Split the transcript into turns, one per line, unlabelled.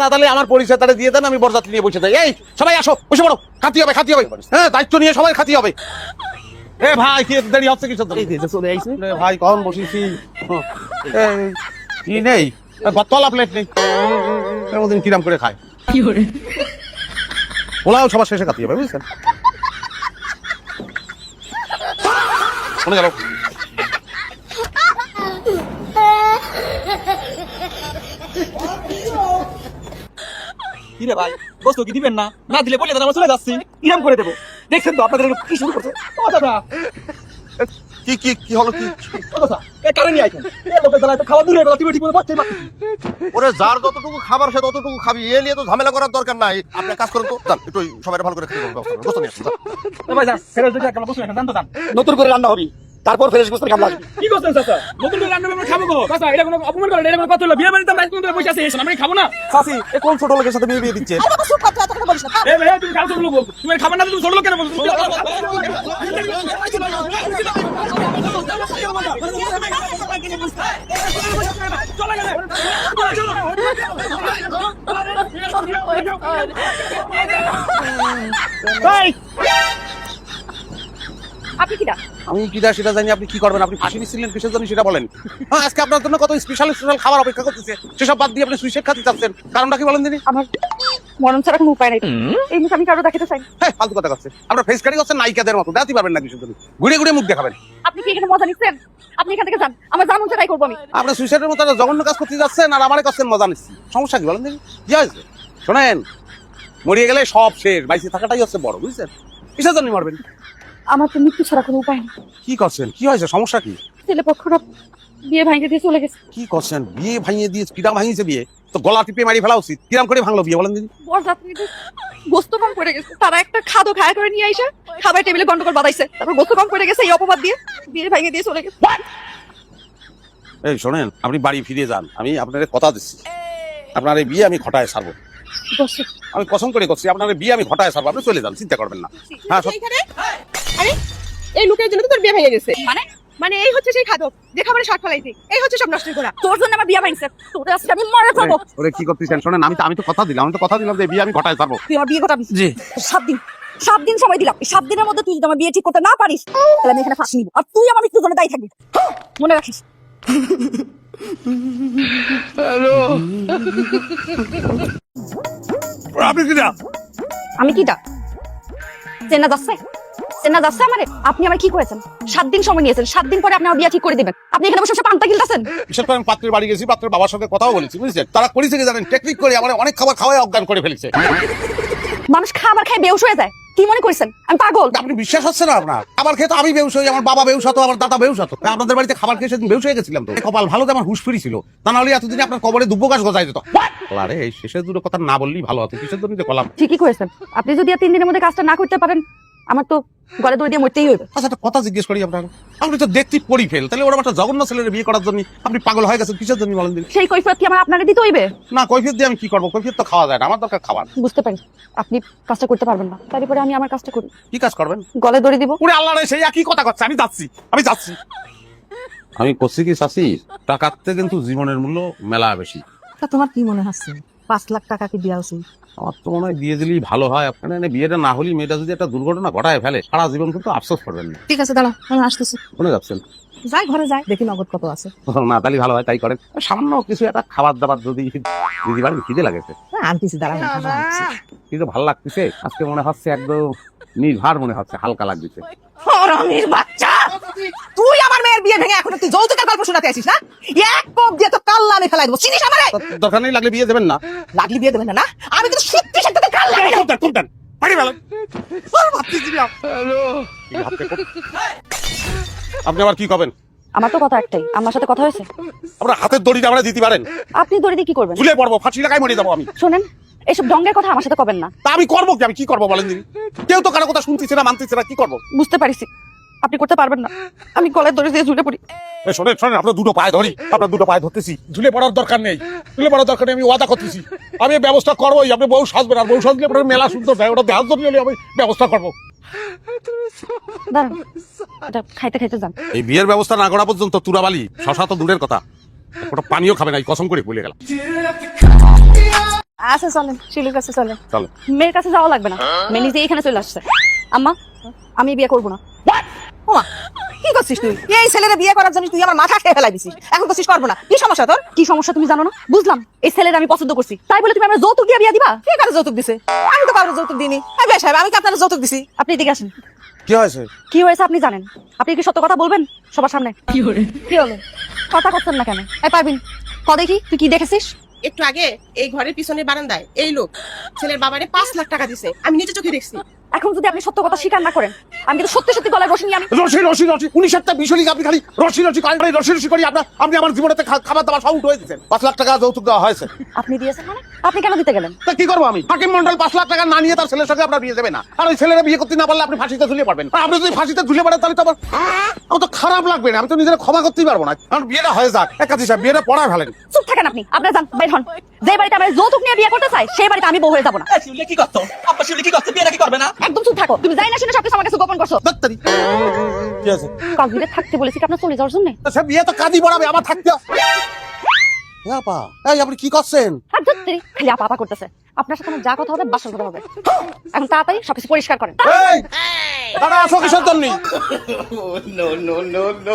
না তাহলে আমার পরিচয় তাহলে দিয়ে দেন, আমি বরযাত্রী নিয়ে বসে যাই। এই সবাই আসো, বসে পড়ো, খাতি হবে খাতি হবে। হ্যাঁ, দায়িত্ব নিয়ে সবাই খাতি হবে। এ ভাই কি দেরি হচ্ছে কিছু?
চলে আইছে
ভাই কখন বসেছি কি নেই, তলা প্লেট নেই, কোনদিন কিরাম করে খায়। পোলাও সবার শেষে খাতি হবে, বুঝছেন? শোনা গেল
কি রে ভাই, বস্তু কি দিবেন না? না দিলে বলে দেন, আমরা চলে যাচ্ছি। কিরাম করে দেবো? দেখছেন তো আপনাদের কি শুরু করছে। ও দাদা
কি কি কি হলো কি?
কারণে আইছেন লোকের দ্বারা তো খাওয়া দূরে গেল, তুমি ঠিক মতো পাচ্ছি না।
ওরে যার যতটুকু খাবার সে ততটুকু খাবি, এ নিয়ে তো ঝামেলা করার দরকার নাই। আপনি কাজ করুন তো, যান একটু সবাই ভালো করে খেতে ব্যবস্থা করুন। গোস্ত নিয়ে আসুন, যান।
ভাই যান, ফেরত দিতে একটা বসে এখন জানতো যান। নতুন করে রান্না হবে, তারপর ফ্রেশ গোস্তের কামলা আসবে। কি করছেন চাচা? নতুন করে রান্না আমরা খাবো গো। চাচা এটা কোনো অপমান করেন, এটা কোনো কথা হলো? বিয়ে বাড়িতে আমরা কোন বসে আছি, আমরা খাবো না?
চাচি এ কোন ছোট লোকের সাথে বিয়ে দিচ্ছে?
এ ভাই তুমি খাও, ছোট লোক তুমি খাবার না, তুমি ছোট লোক কেন বলছো?
আপনি কিটা?
আমি কিটা সেটা জানি, আপনি কি করবেন? আপনি ফাঁসি নিচ্ছিলেন কিসের জন্য সেটা বলেন। হ্যাঁ, আজকে আপনার জন্য কত স্পেশাল স্পেশাল খাবার অপেক্ষা করতেছে, সেসব বাদ দিয়ে আপনি সুইসেট খাতে চাচ্ছেন, কারণটা কি বলেন দিনি?
আমার মরণ ছাড়া কোনো উপায় নাই। এই মুখ আমি কারো দেখাতে চাই না।
হ্যাঁ, ফালতু কথা করছে। আমরা ফেস কাটিং করছেন নায়িকাদের মতো, দেখাতে পারবেন না কিসের জন্য? ঘুরে ঘুরে মুখ দেখাবেন।
আপনি কি এখানে মজা নিচ্ছেন? আপনি এখান থেকে যান, আমার যা মন চায় তাই করবো আমি।
আপনার সুইসাইডের মতো একটা জঘন্য কাজ করতে যাচ্ছেন আর আমারে করছেন মজা নিচ্ছি। সমস্যা কি বলেন দিনি? কি হয়েছে? শোনেন, মরিয়ে গেলে সব শেষ, বাইসে থাকাটাই হচ্ছে বড়, বুঝছেন? কিসের জন্য মরবেন?
আমার তো মৃত্যু ছাড়া কোনো উপায় নেই।
কি করছেন? কি হয়েছে? সমস্যা কি?
ছেলে পক্ষরা বিয়ে ভাঙিয়ে দিয়ে চলে গেছে।
কি করছেন? বিয়ে ভাঙিয়ে দিয়ে কিরাম ভাঙিয়েছে বিয়ে? তো গলা টিপে মারি ফেলা উচিত। কিরাম করে ভাঙলো বিয়ে বলেন দিদি?
বরযাত্রীদের গোস্ত কম পড়ে গেছে, তারা একটা খাদো খায়া করে নিয়ে আইসা খাবার টেবিলে গন্ডগোল বাঁধাইছে, তারপর গোস্ত কম পড়ে গেছে এই অপবাদ দিয়ে বিয়ে ভাঙিয়ে দিয়ে চলে গেছে।
এই শোনেন, আপনি বাড়ি ফিরে যান, আমি আপনার কথা দিচ্ছি, আপনার এই বিয়ে আমি ঘটায় ছাড়বো।
বসে
আমি কসম করে করছি, আপনার এই বিয়ে আমি ঘটায় ছাড়বো, আপনি চলে যান, চিন্তা করবেন না। হ্যাঁ,
আরে এই লোকের জন্য তো তোর বিয়ে ভেঙে গেছে। মানে মানে এই হচ্ছে সেই খাদক যে খাবারে শর্ট ফলাইছে, এই হচ্ছে সব নষ্ট করা। তোর জন্য আমার বিয়ে ভাঙছে, তোর আজকে আমি মরে যাবো।
ওরে কি করতেছেন? শোনেন, আমি তো কথা দিলাম, যে বিয়ে আমি ঘটায় ছাড়বো।
তুই আমার বিয়ে ঘটাবি?
জি।
7 দিন সময় দিলাম। এই 7 দিনের মধ্যে তুই যদি আমার বিয়ে ঠিক করতে না পারিস তাহলে আমি এখানে ফাঁসি নিব, আর তুই আমার মৃত্যুর জন্য দায়ী থাকবি, মনে রাখিস।
আপনি কি না?
আমি কিটা? চেনা যাচ্ছে? চেনা যাচ্ছে আমারে? আপনি আমার কি করেছেন? 7 দিন সময় নিয়েছেন, 7 দিন পরে আপনি আমার বিয়ে ঠিক করে দিবেন। আপনি এখানে বসে পান্তা গিলতাছেন।
বিশেষ করে আমি পাত্রের বাড়ি গেছি, পাত্রের বাবার সাথে কথাও বলেছি, বুঝছেন? তারা করেছে কি জানেন? টেকনিক করে আমার অনেক খাবার খাওয়াই অজ্ঞান করে ফেলেছে।
মানুষ খাবার খায় বেহুশ হয়ে যায়, কি মনে করছেন আমি পাগল?
আপনি বিশ্বাস হচ্ছে না আপনার? খাবার খেয়ে তো আমি বেহুশ হই, আমার বাবা বেহুশ হতো, আমার দাদা বেহুশ হতো। আপনাদের বাড়িতে খাবার খেয়ে সেদিন বেহুশ হয়ে গেছিলাম। তো কপাল ভালো যে আমার হুঁশ ফিরেছিল, তা নাহলে এতদিনে আপনার কবরে দুব্ব গাছ গজায় যেত। আরে এই শেষের দুটো কথা না বললেই ভালো হতো, কিসের জন্য যে কলাম।
ঠিকই করেছেন। আপনি যদি আর 3 দিনের মধ্যে কাজটা না করতে পারেন, আমার তো গলা দড়ি দিয়ে মরতেই হইবে।
আচ্ছা, একটা কথা জিজ্ঞেস করি আপনার, আপনি তো দেখতে পড়ি ফেল, তাহলে ওরা একটা জঘন্য ছেলের বিয়ে করার জন্য আপনি পাগল হয়ে গেছেন কিসের জন্য বলেন দিন?
সেই কৈফিয়ত কি আমার আপনারে দিতে হইবে?
না, কৈফিয়ত দিয়ে আমি কি করবো? কৈফিয়ত তো খাওয়া যায় না, আমার দরকার খাবার।
বুঝতে পারি আপনি কাজটা করতে পারবেন না, তারপরে আমি আমার কাজটা করি।
কি কাজ করবেন?
গলায় দড়ি দিব।
পুরো আল্লাহ রে, সেই একই কথা করছে। আমি যাচ্ছি। আমি করছি কি চাচি, টাকাতে কিন্তু জীবনের মূল্য মেলা বেশি।
তা তোমার কি মনে হচ্ছে 5 লাখ টাকা কি দেওয়া উচিত?
আমার তো মনে হয় দিয়ে দিলেই ভালো হয়। আপনার বিয়েটা না হলেই মেয়েটা যদি একটা দুর্ঘটনা ঘটায় ফেলে, সারা জীবন কিন্তু আফসোস করবেন না।
ঠিক আছে, দাঁড়া, আমি আসতেছি।
শুনে যাচ্ছেন?
যাই ঘরে যাই, দেখি নগদ কত আছে।
না, তাহলে ভালো হয়, তাই করেন। সামান্য কিছু একটা খাবার দাবার যদি দিদি বাড়ি খিদে লাগেছে।
আনতেছি, দাঁড়া, আমি খাবার আনতেছি।
কিন্তু ভালো লাগতেছে আজকে, মনে হচ্ছে একদম নির্ভার মনে হচ্ছে, হালকা লাগতেছে।
হারামির বাচ্চা, তুই আমার মেয়ের বিয়ে ভেঙে এখন তুই যৌতুকের গল্প শোনাতে আসিস না? এক কোপ দিয়ে তো কাল্লা আমি ফেলাই দেবো, চিনিস আমারে?
দরকার নেই, লাগলে বিয়ে দেবেন না।
লাগলি বিয়ে দেবেন না? না, আমি কিন্তু সত্যি সত্যি তোকে কাল্লা মেরে দেবো।
কোনটা পারি ভালো আপনি আবার কি করবেন?
আমার তো কথা একটাই, আমার সাথে কথা হয়েছে।
আপনার হাতের দড়িটা আমরা দিতে পারেন?
আপনি দড়ি দিয়ে কি করবেন?
ঝুলে পড়বো, ফাঁসি লাগাই মরে যাবো আমি।
শোনেন, এসব ঢঙ্গের কথা আমার সাথে কবেন না।
তা আমি করবো কি? আমি কি করবো বলেন দিদি? কেউ তো কারো কথা শুনতেছে না, মানতেছে না, কি করবো?
বুঝতে পারিছি আপনি করতে পারবেন না, আমি গলায় দড়ি দিয়ে ঝুলে পড়ি।
শোনেন শোনেন, আপনার দুটো পায়ে ধরি, আপনার দুটো পায়ে ধরতেছি। ঝুলে পড়ার দরকার নেই, ঝুলে পড়ার দরকার নেই, আমি ওয়াদা করতেছি। আমি ব্যবস্থা করবোই। আপনি বউ সাজবেন, আর বউ সাজলে আপনার মেলা সুন্দর হয়, ওটা দেহার জন্য আমি ব্যবস্থা করবো।
দাঁড়ান, এটা খাইতে খাইতে যান।
এই বিয়ের ব্যবস্থা না করা পর্যন্ত তুরাবালি শশা তো দূরের কথা, ওটা পানিও খাবে না, এই কসম করে বলে গেলাম।
আচ্ছা চলেন শিলুর কাছে চলেন।
চলো।
মেয়ের কাছে যাওয়া লাগবে না, মেয়ে নিজে এখানে চলে আসছে। আম্মা আমি বিয়ে করবো না।
ওমা কি করছিস তুই? এই ছেলেরে বিয়ে করার জন্য তুই আমার মাথা খেয়ে ফেলাই দিছিস, এখন করছিস করবো না। কি সমস্যা তোর?
কি সমস্যা তুমি জানো না? বুঝলাম, এই ছেলের আমি পছন্দ করছি, তাই বলে তুমি আমার যৌতুক দিয়ে বিয়ে দিবা?
কে কারো যৌতুক দিছে? আমি তো কারো যৌতুক দিইনি। এই বেশ সাহেব, আমি কি আপনার যৌতুক দিছি?
আপনি এদিকে আসেন।
কি হয়েছে?
কি হয়েছে আপনি জানেন? আপনি কি সত্য কথা বলবেন সবার সামনে? কি হলো? কথা করছেন না কেন? এই পারবিন ক দেখি তুই কি দেখেছিস?
একটু আগে এই ঘরের পিছনের বারান্দায় এই লোক ছেলের বাবারে 5 লাখ টাকা দিছে, আমি নিজে চোখে দেখছি।
এখন যদি আপনি সত্য কথা স্বীকার না করেন, আমি কিন্তু সত্যি সত্যি গলায় রশি নিয়ে আমি
রসি রসি রসি 19 বিষয় আপনি খালি রসি রসি করেন, রসি রসি করি আপনার, আপনি আমার জীবনেতে খাবার দাবার সব উঠে দিয়েছেন। 5 লাখ টাকা যৌতুক দেওয়া হয়েছে।
আপনি দিয়েছেন মানে? আপনি কেন দিতে গেলেন?
তা কি করবো আমি? হাকিম মন্ডল 5 লাখ টাকা না নিয়ে তার ছেলের সঙ্গে আপনার বিয়ে দেবে না, আর ওই ছেলেরা বিয়ে করতে না পারলে আপনি ফাঁসিতে ঝুলিয়ে পড়বেন। আর আপনি যদি ফাঁসিতে ঝুলিয়ে পড়েন তাহলে তো আমার তো খারাপ লাগবে না, আমি তো নিজের ক্ষমা করতেই পারবো না। কারণ বিয়েটা হয়ে যাক, এক কাজ হিসাব বিয়েটা পড়ায় ফেলেন।
চুপ থাকেন আপনি, আপনার যান বাইর হন। যে বাড়িতে আমার যৌতুক নিয়ে বিয়ে করতে চাই সেই বাড়িতে আমি বউ হয়ে যাবো না।
শিউলি কি করতো? আব্বা শিউলি কি করতে? বিয়ে নাকি করবে না?
একদম চুপ থাকো, তুমি যাই না শুনে সবকিছু আমার কাছে গোপন করছো।
ডাক্তারি কি আছে?
কাজে থাকতে বলেছি কি আপনার চলে যাওয়ার জন্য?
সে বিয়ে তো কাজই পড়াবে, আমার থাকতে আপা। এই আপনি কি করছেন?
আর ধুত্তেরি, খালি আপা আপা করতেছে। আপনার সাথে আমার যা কথা হবে বাসর কথা হবে। এখন তাড়াতাড়ি সবকিছু পরিষ্কার করেন।
এই দাদা আসো কিসের জন্য?
No, no, no, no.